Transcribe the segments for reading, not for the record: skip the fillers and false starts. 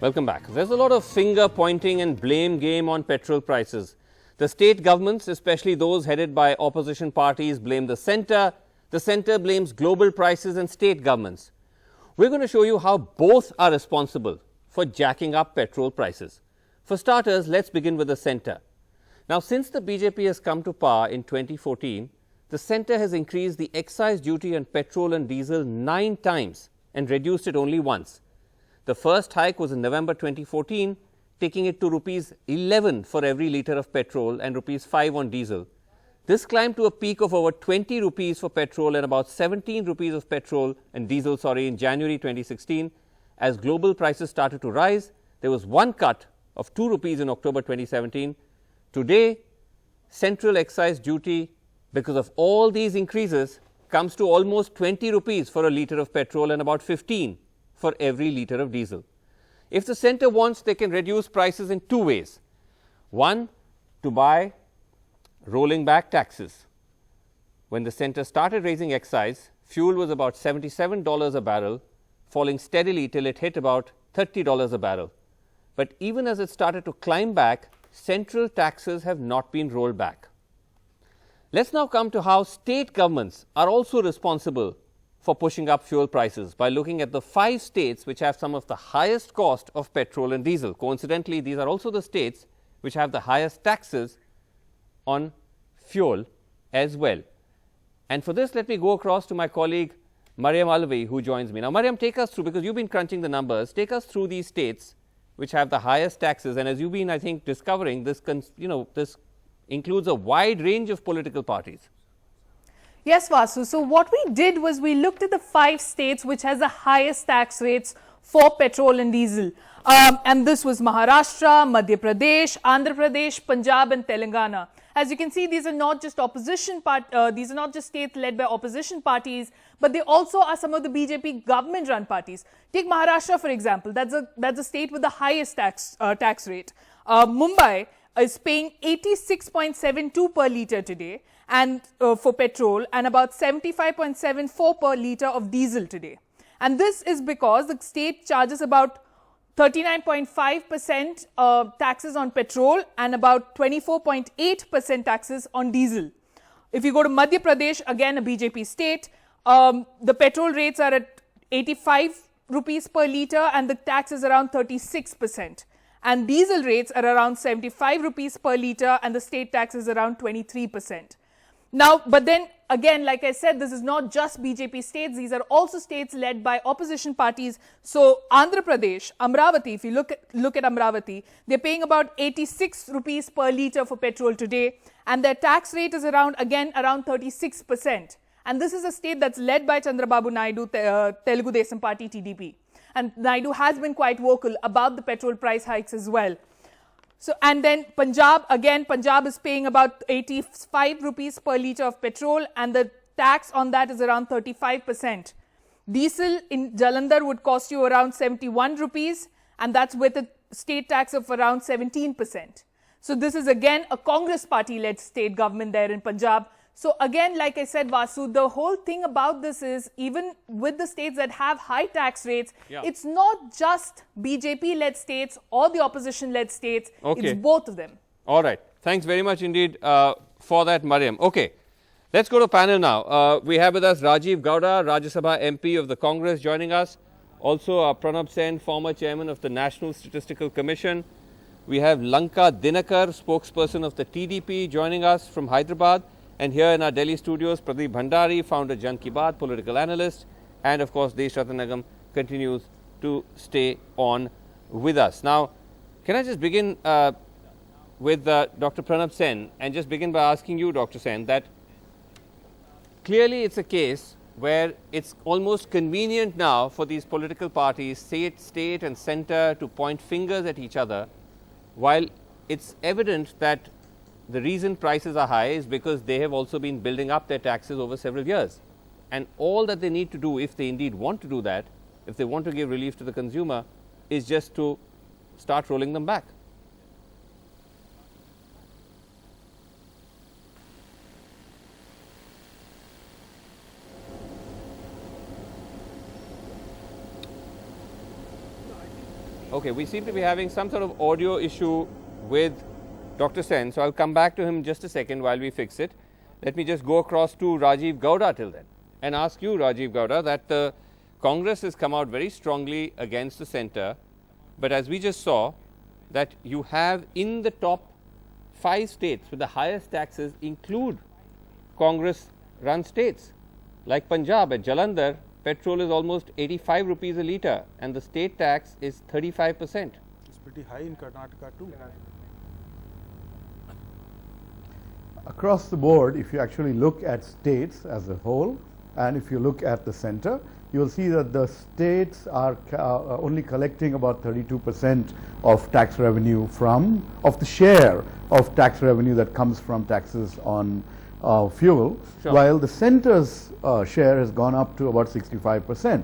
Welcome back. There's a lot of finger pointing and blame game on petrol prices. The state governments, especially those headed by opposition parties, blame the centre blames global prices and state governments. We're going to show you how both are responsible for jacking up petrol prices. For starters, let's begin with the centre. Now, since the BJP has come to power in 2014, the centre has increased the excise duty on petrol and diesel 9 times and reduced it only once. The first hike was in November 2014, taking it to Rs 11 for every litre of petrol and Rs 5 on diesel. This climbed to a peak of over 20 rupees for petrol and about 17 rupees of petrol and diesel in January 2016. As global prices started to rise, there was one cut of 2 rupees in October 2017. Today, central excise duty, because of all these increases, comes to almost 20 rupees for a litre of petrol and about 15 for every litre of diesel. If the centre wants, they can reduce prices in 2 ways. One, to buy rolling back taxes. When the centre started raising excise, fuel was about $77 a barrel, falling steadily till it hit about $30 a barrel. But even as it started to climb back, central taxes have not been rolled back. Let's now come to how state governments are also responsible for pushing up fuel prices by looking at the 5 states which have some of the highest cost of petrol and diesel. Coincidentally, these are also the states which have the highest taxes on fuel as well. And for this, let me go across to my colleague Mariam Alvi, who joins me. Now, Mariam, take us through, because you've been crunching the numbers, take us through these states which have the highest taxes. And as you've been, I think, discovering, this includes a wide range of political parties. Yes, Vasu. So what we did was we looked at the 5 states which has the highest tax rates for petrol and diesel. And this was Maharashtra, Madhya Pradesh, Andhra Pradesh, Punjab and Telangana. As you can see, these are not just these are not just states led by opposition parties, but they also are some of the BJP government-run parties. Take Maharashtra, for example. That's a state with the highest tax rate. Mumbai is paying 86.72 per litre today, and for petrol, and about 75.74 per litre of diesel today. And this is because the state charges about 39.5% taxes on petrol and about 24.8% taxes on diesel. If you go to Madhya Pradesh, again a BJP state, the petrol rates are at 85 rupees per litre and the tax is around 36%. And diesel rates are around 75 rupees per litre and the state tax is around 23%. Now, but then again, like I said, this is not just BJP states. These are also states led by opposition parties. So Andhra Pradesh, Amravati, if you look at Amravati, they're paying about 86 rupees per litre for petrol today. And their tax rate is around 36%. And this is a state that's led by Chandrababu Naidu, Telugu Desam Party, TDP. And Naidu has been quite vocal about the petrol price hikes as well. So, and then Punjab is paying about 85 rupees per litre of petrol and the tax on that is around 35%. Diesel in Jalandhar would cost you around 71 rupees and that's with a state tax of around 17%. So this is again a Congress party-led state government there in Punjab. So again, like I said, Vasu, the whole thing about this is even with the states that have high tax rates, it's not just BJP-led states or the opposition-led states. Okay. It's both of them. All right. Thanks very much indeed for that, Mariam. Okay. Let's go to panel now. We have with us Rajiv Gowda, Rajya Sabha MP of the Congress, joining us. Also, Pranab Sen, former chairman of the National Statistical Commission. We have Lanka Dinakar, spokesperson of the TDP, joining us from Hyderabad. And here in our Delhi studios, Pradeep Bhandari, founder Jan Ki Baat, political analyst. And of course, Desh Ratnagam continues to stay on with us. Now, can I just begin with Dr. Pranab Sen and just begin by asking you, Dr. Sen, that clearly it's a case where it's almost convenient now for these political parties, state and centre, to point fingers at each other, while it's evident that the reason prices are high is because they have also been building up their taxes over several years. And all that they need to do, if they indeed want to do that, if they want to give relief to the consumer, is just to start rolling them back. Okay, we seem to be having some sort of audio issue with Dr. Sen, so I'll come back to him in just a second while we fix it. Let me just go across to Rajiv Gowda till then and ask you, Rajiv Gowda, that the Congress has come out very strongly against the centre, but as we just saw, that you have in the top 5 states with the highest taxes include Congress-run states like Punjab. At Jalandhar, petrol is almost 85 rupees a litre and the state tax is 35%. It's pretty high in Karnataka too. Across the board, if you actually look at states as a whole and if you look at the center, you will see that the states are only collecting about 32% of tax revenue of the share of tax revenue that comes from taxes on fuel, sure, while the center's share has gone up to about 65%.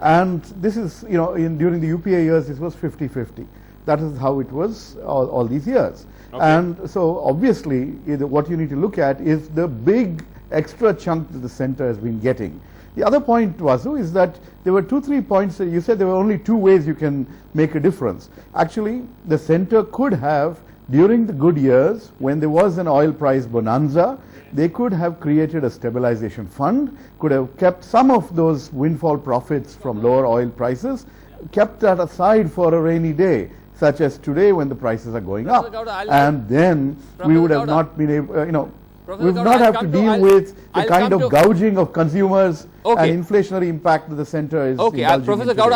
And this is, during the UPA years, this was 50-50. That is how it was all these years. Okay. And so obviously, what you need to look at is the big extra chunk that the center has been getting. The other point, Vasu, is that there were 2-3 points. You said there were only 2 ways you can make a difference. Actually, the center could have, during the good years, when there was an oil price bonanza, they could have created a stabilization fund, could have kept some of those windfall profits from lower oil prices, kept that aside for a rainy day, such as today when the prices are going up. And then we would have not been able, we would not have to deal with the kind of gouging of consumers and inflationary impact that the center is. Okay, Professor Gowda,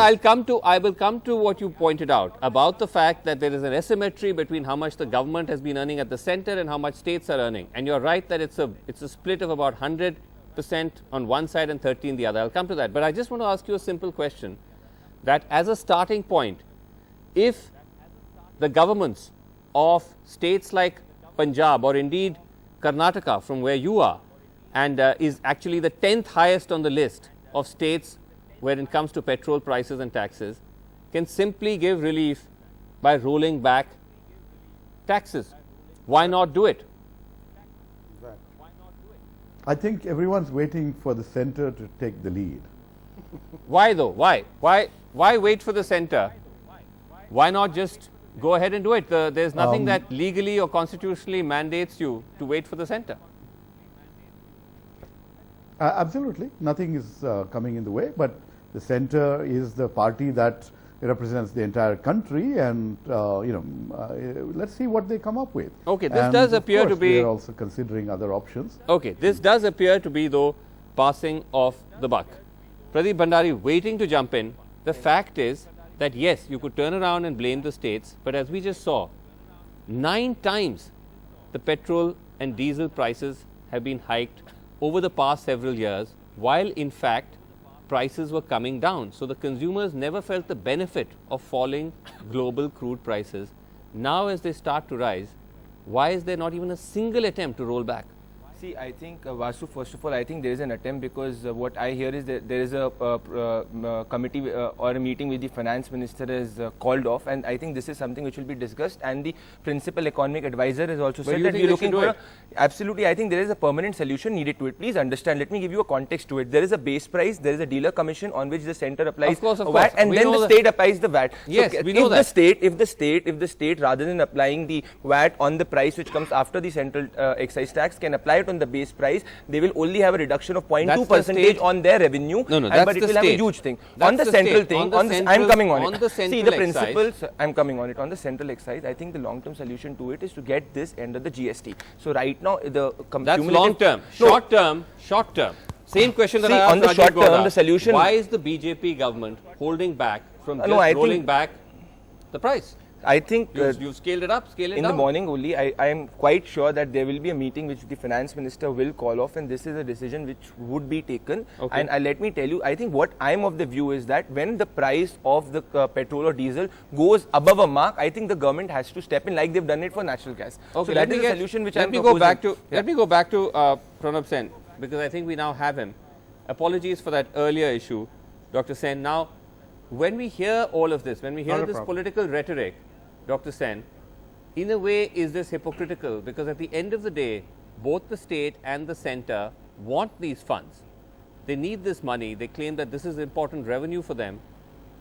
I will come to what you pointed out about the fact that there is an asymmetry between how much the government has been earning at the center and how much states are earning. And you're right that it's a split of about 100% on one side and 30% the other. I'll come to that. But I just want to ask you a simple question, that as a starting point, if the governments of states like Punjab or indeed Karnataka, from where you are, and is actually the 10th highest on the list of states where it comes to petrol prices and taxes, can simply give relief by rolling back taxes. Why not do it? I think everyone's waiting for the center to take the lead. Why though? Why wait for the center? Why not just go ahead and do it? There's nothing that legally or constitutionally mandates you to wait for the center. Absolutely. Nothing is coming in the way, but the center is the party that represents the entire country, and let's see what they come up with. Okay, this does appear to be... we are also considering other options. Okay, this does appear to be, though, passing of the buck. Pradeep Bhandari waiting to jump in. The fact is that yes, you could turn around and blame the states, but as we just saw, 9 times the petrol and diesel prices have been hiked over the past several years, while in fact prices were coming down. So the consumers never felt the benefit of falling global crude prices. Now as they start to rise, why is there not even a single attempt to roll back? See, I think, Vasu, first of all, I think there is an attempt, because what I hear is that there is a committee or a meeting which the finance minister has called off, and I think this is something which will be discussed, and the principal economic advisor has also said that we are looking for absolutely, I think there is a permanent solution needed to it. Please understand, let me give you a context to it. There is a base price, there is a dealer commission on which the center applies VAT, and then the state applies the VAT. Yes, so we know that. If the state, rather than applying the VAT on the price which comes after the central excise tax, can apply it on the base price, they will only have a reduction of 0.2% on their revenue, but it will have a huge thing. On the central thing, I'm coming on it. See the principles, I'm coming on it. On the central excise, I think the long-term solution to it is to get this under the GST. So right now, that's long-term. Short-term. Same question that I asked on the short term, the solution. Why is the BJP government holding back from just rolling back the price? I think you've scaled it up, scale it in down. The morning only. I am quite sure that there will be a meeting which the finance minister will call off, and this is a decision which would be taken. Okay. And let me tell you, I think what I am of the view is that when the price of the petrol or diesel goes above a mark, I think the government has to step in, like they've done it for natural gas. Okay, so that is a solution which I am proposing. Let me go back to Pranab Sen, because I think we now have him. Apologies for that earlier issue, Dr. Sen. Now, when we hear all of this, when we hear this political rhetoric, Dr. Sen, in a way, is this hypocritical? Because at the end of the day, both the state and the center want these funds. They need this money. They claim that this is important revenue for them.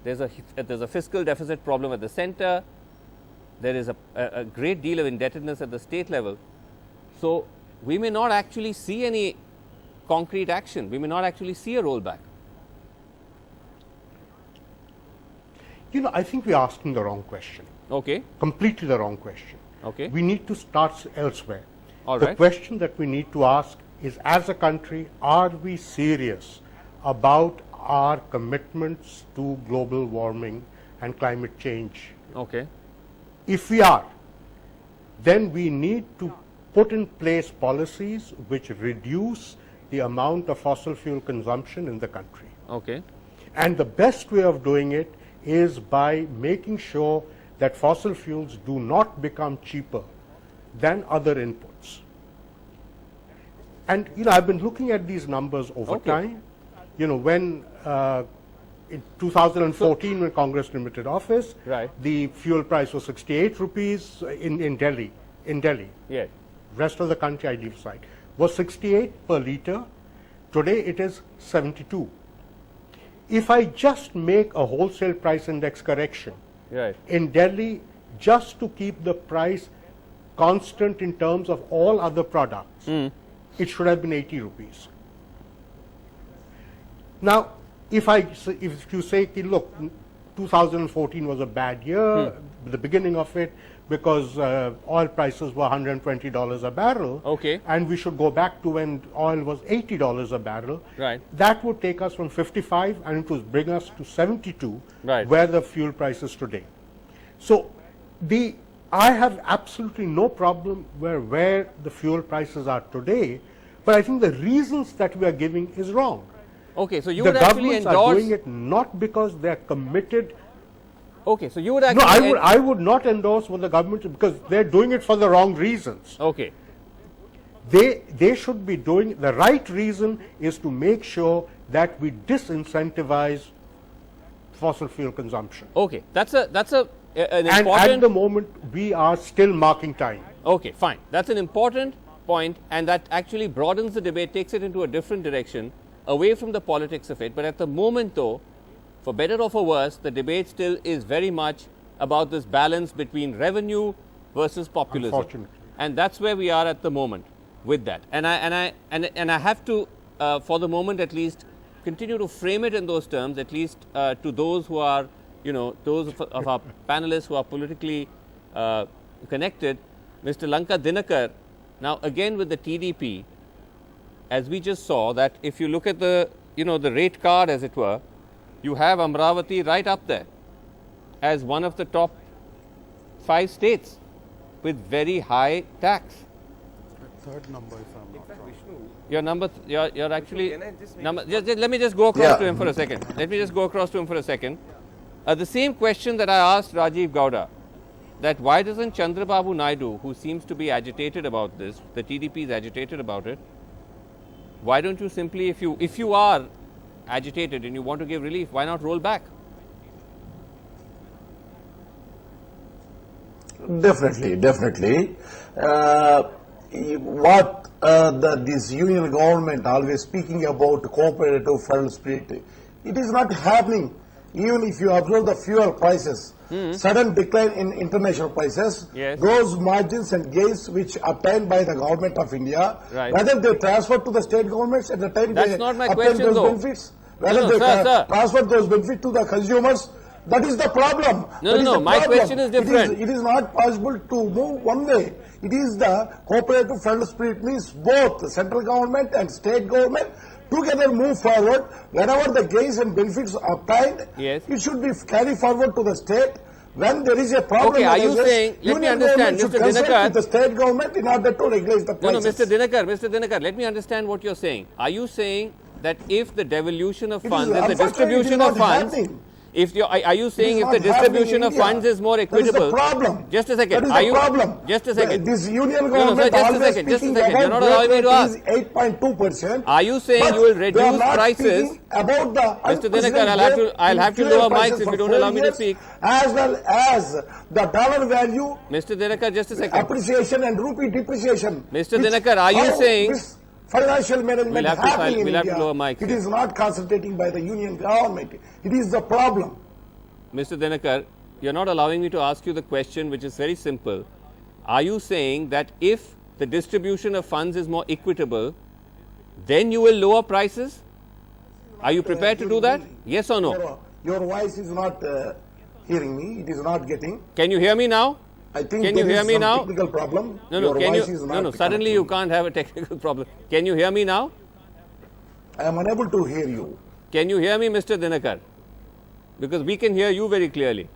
There's a fiscal deficit problem at the center. There is a great deal of indebtedness at the state level. So we may not actually see any concrete action. We may not actually see a rollback. You know, I think we're asking the wrong question. Okay. Completely the wrong question. Okay. We need to start elsewhere. All the right. question that we need to ask is, as a country, are we serious about our commitments to global warming and climate change? Okay. If we are, then we need to put in place policies which reduce the amount of fossil fuel consumption in the country. Okay. And the best way of doing it is by making sure that fossil fuels do not become cheaper than other inputs. And, you know, I've been looking at these numbers over Okay. time. You know, when in 2014, when Congress limited office, Right. the fuel price was 68 rupees in Delhi. Yes. Rest of the country, I leave aside, was 68 per liter. Today it is 72. If I just make a wholesale price index correction Right. in Delhi, just to keep the price constant in terms of all other products, it should have been 80 rupees. Now, if you say, look, 2014 was a bad year, the beginning of it, because oil prices were $120 a barrel, Okay. and we should go back to when oil was $80 a barrel. Right. That would take us from 55 and it would bring us to 72, Right. where the fuel price is today. So I have absolutely no problem where the fuel prices are today, but I think the reasons that we are giving is wrong. Okay. So you The would actually governments are endorse. doing it not because they are committed. Okay. So you would No, actually. I would not endorse what the government, because they're doing it for the wrong reasons. Okay. They should be doing, the right reason is to make sure that we disincentivize fossil fuel consumption. Okay. That's an And important. at the moment, we are still marking time. Okay, fine. That's an important point, and that actually broadens the debate, takes it into a different direction, away from the politics of it. But at the moment, though, for better or for worse, the debate still is very much about this balance between revenue versus populism. Unfortunately. And that's where we are at the moment with that. And I have to, for the moment at least, continue to frame it in those terms, at least to those who are, you know, those of our panelists who are politically connected. Mr. Lanka Dinakar, now again with the TDP, as we just saw, that if you look at the, you know, the rate card, as it were, you have Amravati right up there as one of the top 5 states with very high tax. Third number, if I'm not wrong. Your number, you're actually Can I just make number. Let me just go across to him for a second. Let me just go across to him for a second. The same question that I asked Rajiv Gowda, that why doesn't Chandrababu Naidu, who seems to be agitated about this, the TDP is agitated about it, why don't you simply, if you are agitated and you want to give relief, why not roll back? Definitely. This union government always speaking about cooperative federal spirit, it is not happening. Even if you observe the fuel prices, sudden decline in international prices, Yes. those margins and gains which obtained by the government of India, Right. whether they transfer to the state governments at the time That's they not my obtain question, those though. benefits, whether No, they sir. transfer those benefits to the consumers, that is the problem. No, That is no, the my problem. question is different. It is not possible to move one way. It is the cooperative federal spirit, means both the central government and state government together move forward. Whenever the gains and benefits are obtained, Yes. it should be carried forward to the state. When there is a problem, Okay, are you arises, saying- let me union understand, government should Mr. consult Dinakar- with the state government in order to regulate the No, prices. Mr. Dinakar, let me understand what you're saying. Are you saying that if the devolution of It is- funds and the unfortunately, distribution it is of not funds, happening. are you saying It if is the not distribution happening in of India. funds is more That is the equitable? problem. Just a second. That is Are the you? problem. Just a second. This union sir, government just a always second, just a speaking second. You're not about allowing me to growth ask. rate is 8.2%. Are you saying but you will they are reduce not prices? speaking about the Mr. Dinakar, I'll have to fuel lower prices mics if for you don't 4 allow me to years, speak. As well as the dollar value Mr. Dinakar, just a second. appreciation and rupee depreciation. Mr. Which- Dinakar, are you how saying- this financial management We'll have to happening in we'll have to India, lower mics it here. is not concentrating by the union government. It is the problem. Mr. Dinakar, you're not allowing me to ask you the question, which is very simple. Are you saying that if the distribution of funds is more equitable, then you will lower prices? Are you prepared to do that? Yes or no? Your voice is not hearing me. It is not getting. Can you hear me now? I think Can you there hear is me some now? technical problem. No, no, Your can you? voice is No, not no. Suddenly you connecting. can't have a technical problem. Can you hear me now? I am unable to hear you. Can you hear me, Mr. Dinakar? Because we can hear you very clearly.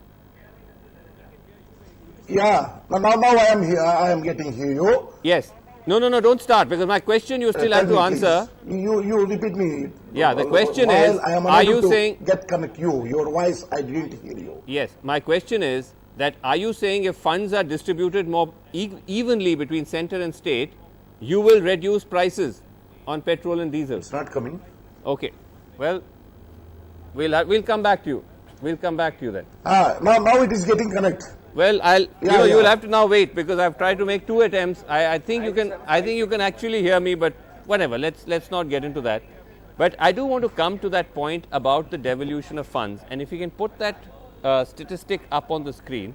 Yeah. Now I am here. I am getting hear you. Yes. No, no, no. Don't start, because my question you still have to Tell me, answer. please. You repeat me. Yeah, the question While is, I am are unable you to saying? get connect you? Your voice I didn't hear you. Yes. My question is that are you saying if funds are distributed more evenly between centre and state, you will reduce prices on petrol and diesel? It's not coming. Okay. Well, we'll come back to you. We'll come back to you then. Now it is getting connect. Well, you Yeah. will have to now wait, because I've tried to make 2 attempts. I think you can. I think you can actually hear me, but whatever. Let's not get into that. But I do want to come to that point about the devolution of funds, and if you can put that statistic up on the screen,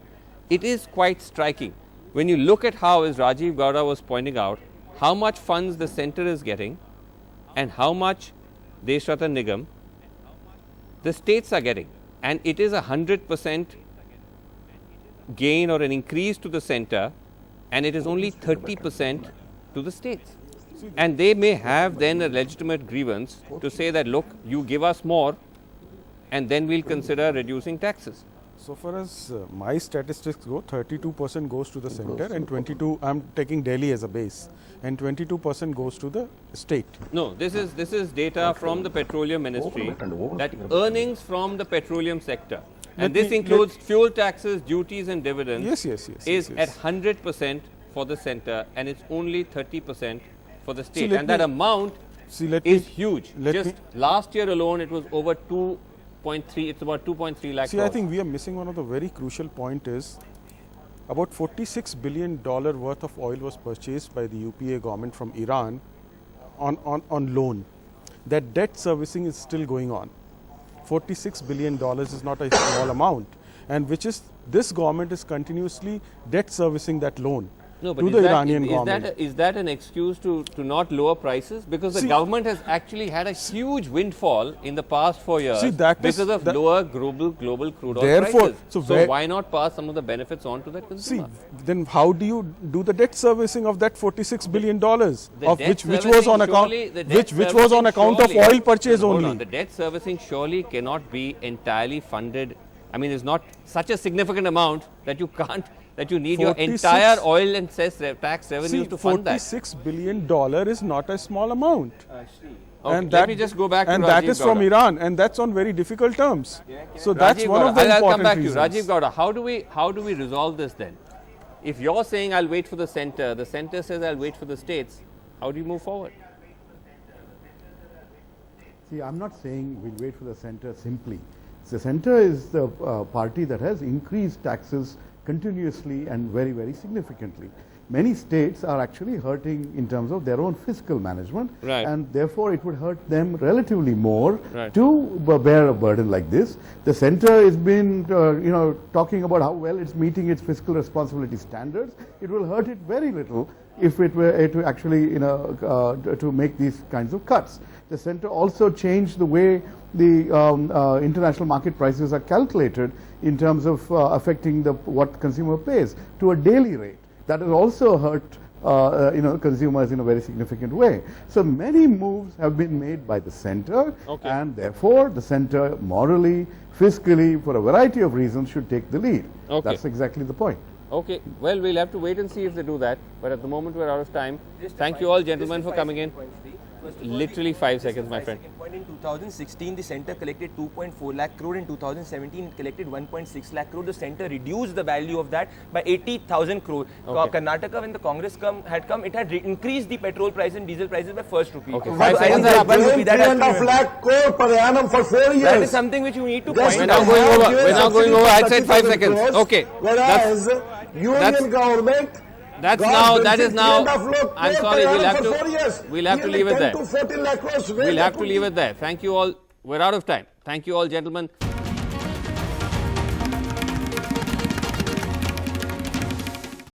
it is quite striking. When you look at how, as Rajiv Gowda was pointing out, how much funds the centre is getting, and how much Deshratan Nigam the states are getting, and it is 100% gain or an increase to the centre, and it is only 30% to the states. And they may have then a legitimate grievance to say that, look, you give us more, and then we'll consider reducing taxes. So far as my statistics go, 32% goes to the center and 22, I'm taking Delhi as a base, and 22% goes to the state. No, this is data from the Petroleum Ministry, that earnings from the petroleum sector, and this includes fuel taxes, duties and dividends, is at 100% for the centre, and it's only 30% for the state, and that amount is huge. Just last year alone, it was over 2.3. It's about 2.3 lakh. See, I think we are missing one of the very crucial point is about $46 billion worth of oil was purchased by the UPA government from Iran on loan. That debt servicing is still going on. $46 billion is not a small amount, and which is this government is continuously debt servicing that loan. No, but to the Iranian government. Is that an excuse to not lower prices? Because the government has actually had a huge windfall in the past 4 years because of lower global crude oil prices. So why not pass some of the benefits on to that consumer? See, then how do you do the debt servicing of that $46 billion, of which was on account of oil purchase only? The debt servicing surely cannot be entirely funded. I mean, it's not such a significant amount that you can't. That you need your entire oil and tax revenues to fund that. $46 billion is not a small amount. And let me just go back to and Rajiv that is Gowda. from Iran, and that's on very difficult terms. So that's one of the I'll important come back reasons. to you. Rajiv Gowda, how do we resolve this then? If you're saying I'll wait for the centre says I'll wait for the states, how do you move forward? See, I'm not saying we'll wait for the centre simply. The centre is the party that has increased taxes continuously and very, very significantly. Many states are actually hurting in terms of their own fiscal management, and therefore it would hurt them relatively more to bear a burden like this. The centre has been, talking about how well it's meeting its fiscal responsibility standards. It will hurt it very little if it were to actually, to make these kinds of cuts. The centre also changed the way the international market prices are calculated in terms of affecting what consumer pays to a daily rate. That has also hurt consumers in a very significant way. So many moves have been made by the centre, and therefore the centre morally, fiscally, for a variety of reasons should take the lead. That's exactly the point. Okay, well, we'll have to wait and see if they do that, but at the moment we're out of time. Thank you all gentlemen for coming in. Literally 5 seconds, my friend. In 2016, the centre collected 2.4 lakh crore. In 2017, it collected 1.6 lakh crore. The centre reduced the value of that by 80,000 crore. Karnataka, when the Congress had come, it had increased the petrol price and diesel prices by first rupee. Okay, 5 seconds are up. 3.5 lakh crore per annum for 4 years. That is something which you need to point out. We're now going over. I said 5 seconds. Okay. Whereas union government. That is now. I'm sorry, we'll have to leave it there. We'll have to leave it there. Thank you all. We're out of time. Thank you all, gentlemen.